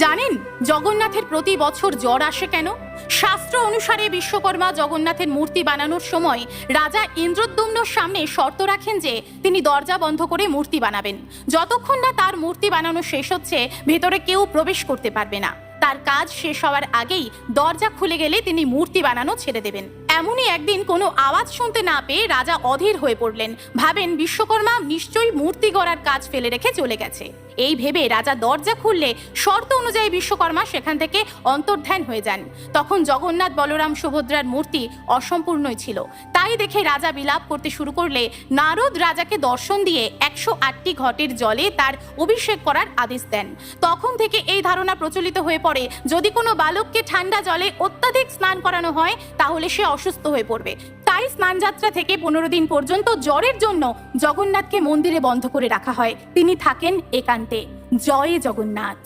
জানেন জগন্নাথের প্রতি বছর জ্বর আসে কেন? শাস্ত্র অনুসারে বিশ্বকর্মা জগন্নাথের মূর্তি বানানোর সময় রাজা ইন্দ্রদ্যুম্নর সামনে শর্ত রাখেন যে তিনি দরজা বন্ধ করে মূর্তি বানাবেন। যতক্ষণ না তার মূর্তি বানানো শেষ হচ্ছে ভেতরে কেউ প্রবেশ করতে পারবে না। তার কাজ শেষ হওয়ার আগেই দরজা খুলে গেলে তিনি মূর্তি বানানো ছেড়ে দেবেন। এমনই একদিন কোনো আওয়াজ শুনতে না পেয়ে রাজা অধীর হয়ে পড়লেন। ভাবেন বিশ্বকর্মা নিশ্চয়ই মূর্তি গড়ার কাজ ফেলে রেখে চলে গেছে। এই ভেবে রাজা দরজা খুললে শর্ত অনুযায়ী বিশ্বকর্মা সেখান থেকে অন্তর্ধান হয়ে যান। তখন জগন্নাথ বলরাম সুভদ্রার মূর্তি অসম্পূর্ণই ছিল। তাই দেখে রাজা বিলাপ করতে শুরু করলে নারদ রাজাকে দর্শন দিয়ে 108টি ঘটের জলে তার অভিষেক করার আদেশ দেন। তখন থেকে এই ধারণা প্রচলিত হয়ে পড়ে, যদি কোনো বালককে ঠান্ডা জলে অত্যাধিক স্নান করানো হয় তাহলে সে অসুস্থ হয়ে পড়বে। তাই স্নানযাত্রা থেকে 15 দিন পর্যন্ত জ্বরের জন্য জগন্নাথকে মন্দিরে বন্ধ করে রাখা হয়। তিনি থাকেন একান্তে। জয় জগন্নাথ।